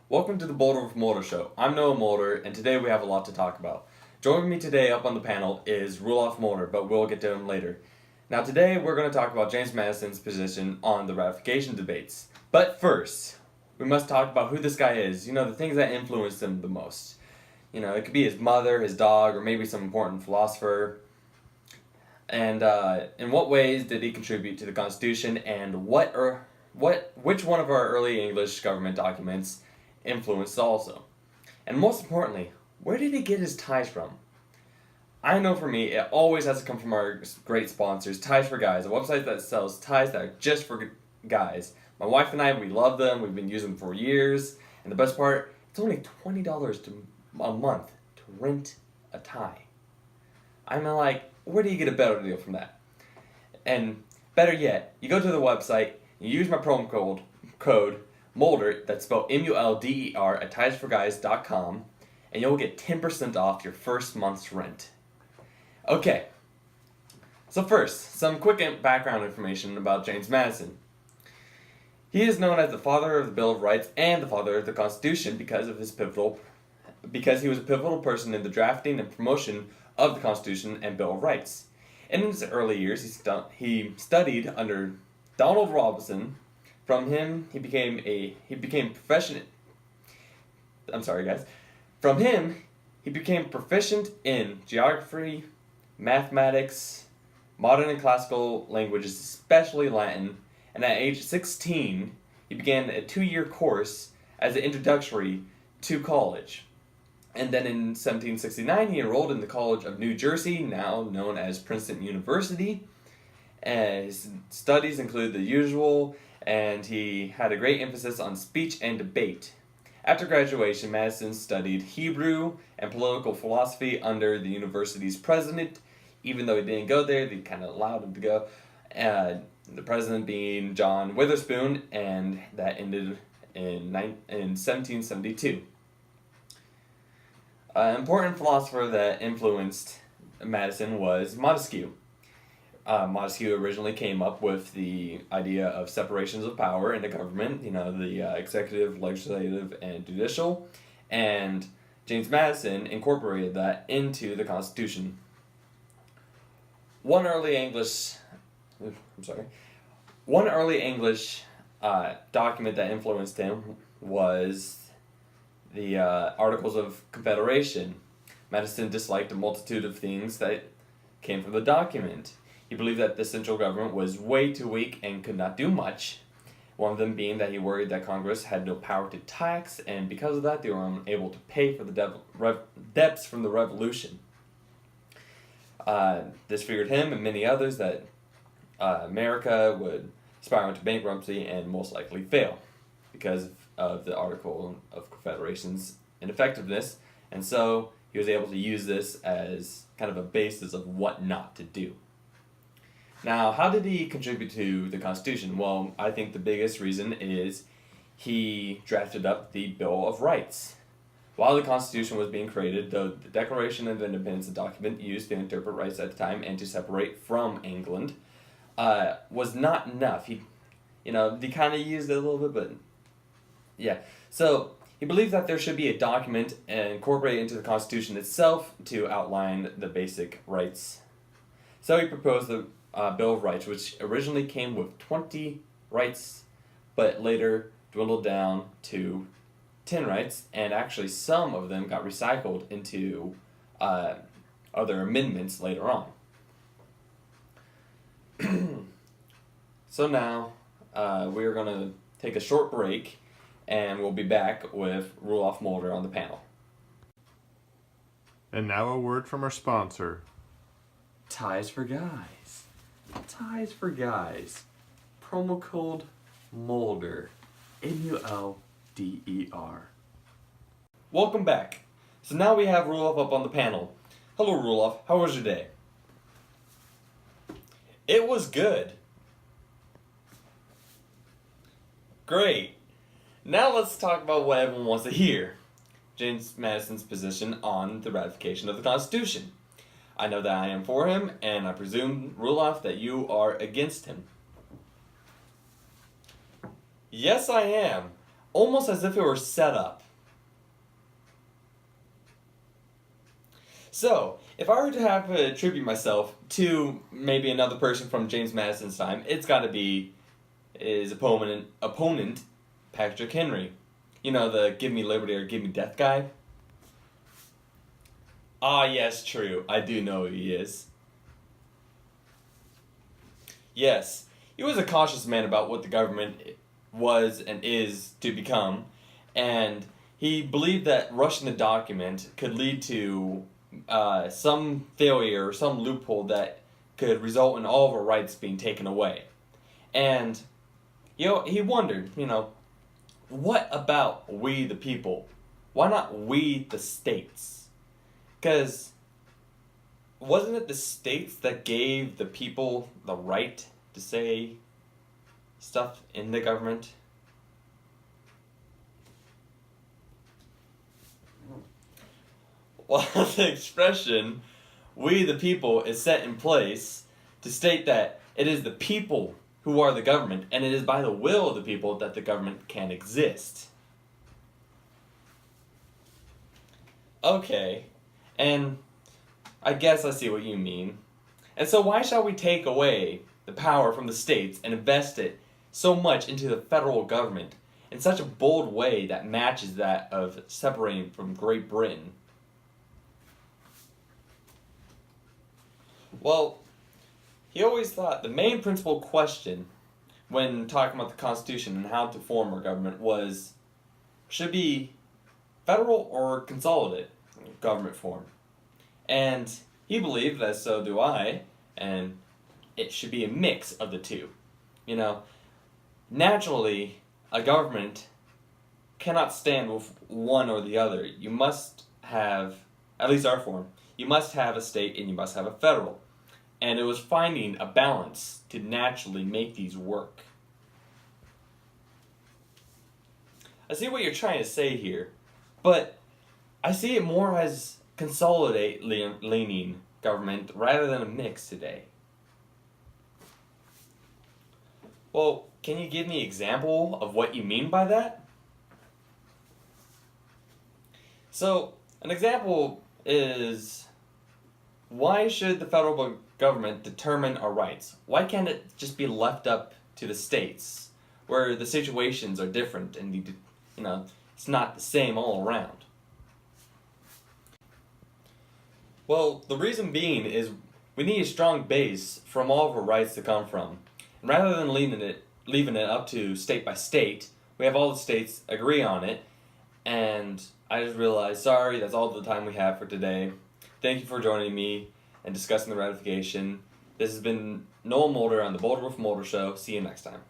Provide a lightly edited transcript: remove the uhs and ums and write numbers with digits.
Welcome to the Boulder with Mulder show. I'm Noah Mulder, and today we have a lot to talk about. Joining me today up on the panel is Rulof Mulder, but we'll get to him later. Now today we're going to talk about James Madison's position on the ratification debates. But first, we must talk about who this guy is, the things that influenced him the most. It could be his mother, his dog, or maybe some important philosopher. And in what ways did he contribute to the Constitution, and which one of our early English government documents influenced also? And most importantly, where did he get his ties from? I know for me, it always has to come from our great sponsors, Ties for Guys, a website that sells ties that are just for guys. My wife and I, we love them. We've been using them for years. And the best part, it's only $20 a month to rent a tie. I'm like, where do you get a better deal from that? And better yet, you go to the website, you use my promo code Mulder, that's spelled M-U-L-D-E-R, at tiesforguys.com, and you'll get 10% off your first month's rent. Okay, so first, some quick background information about James Madison. He is known as the father of the Bill of Rights and the father of the Constitution because he was a pivotal person in the drafting and promotion of the Constitution and Bill of Rights. In his early years, he studied under Donald Robinson. From him, he became proficient. From him, he became proficient in geography, mathematics, modern and classical languages, especially Latin. And at age 16, he began a 2-year course as an introductory to college. And then in 1769, he enrolled in the College of New Jersey, now known as Princeton University. And his studies include the usual, and he had a great emphasis on speech and debate. After graduation, Madison studied Hebrew and political philosophy under the university's president. Even though he didn't go there, they kind of allowed him to go. The president being John Witherspoon, and that ended in 1772. An important philosopher that influenced Madison was Montesquieu. Montesquieu originally came up with the idea of separations of power in the government, the executive, legislative, and judicial, and James Madison incorporated that into the Constitution. One early English document that influenced him was the Articles of Confederation. Madison disliked a multitude of things that came from the document. He believed that the central government was way too weak and could not do much. One of them being that he worried that Congress had no power to tax, and because of that, they were unable to pay for the debts from the Revolution. This figured him and many others that America would spiral into bankruptcy and most likely fail because of the Article of Confederation's ineffectiveness, and so he was able to use this as kind of a basis of what not to do. Now, how did he contribute to the Constitution? Well, I think the biggest reason is he drafted up the Bill of Rights. While the Constitution was being created, the Declaration of Independence, a document used to interpret rights at the time and to separate from England, was not enough. He kind of used it a little bit, but yeah. So he believed that there should be a document incorporated into the Constitution itself to outline the basic rights. So he proposed the Bill of Rights, which originally came with 20 rights, but later dwindled down to 10 rights, and actually some of them got recycled into other amendments later on. So now we're going to take a short break, and we'll be back with Rulof Mulder on the panel. And now a word from our sponsor. Ties for Guys. Ties for Guys. Promo code Mulder. M-U-L-D-E-R. Welcome back. So now we have Rulof up on the panel. Hello, Rulof. How was your day? It was good. Great. Now let's talk about what everyone wants to hear. James Madison's position on the ratification of the Constitution. I know that I am for him, and I presume, Rulof, that you are against him. Yes, I am. almost as if it were set up. So, if I were to have to attribute myself to maybe another person from James Madison's time, it's got to be his opponent, Patrick Henry. You know, the give me liberty or give me death guy? Ah, yes, true. I do know who he is. Yes, he was a cautious man about what the government was and is to become, and he believed that rushing the document could lead to some failure or some loophole that could result in all of our rights being taken away. And, he wondered, what about we the people? Why not we the states? Because wasn't it the states that gave the people the right to say stuff in the government? Well, the expression, we the people, is set in place to state that it is the people who are the government, and it is by the will of the people that the government can exist. Okay, and I guess I see what you mean. And so why shall we take away the power from the states and invest it so much into the federal government in such a bold way that matches that of separating from Great Britain? Well, he always thought the main principal question when talking about the Constitution and how to form our government was, should be federal or consolidated government form. And he believed, as so do I, and it should be a mix of the two. Naturally, a government cannot stand with one or the other. You must have, at least our form, you must have a state and you must have a federal. And it was finding a balance to naturally make these work. I see what you're trying to say here, but I see it more as leaning government rather than a mix today. Well, can you give me an example of what you mean by that? So, an example is, why should the federal government determine our rights? Why can't it just be left up to the states, where the situations are different and it's not the same all around? Well, the reason being is we need a strong base from all of our rights to come from. And rather than leaving it up to state by state, we have all the states agree on it. And I just realized, sorry, that's all the time we have for today. Thank you for joining me and discussing the ratification. This has been Noel Mulder on the Boulder with Mulder Show. See you next time.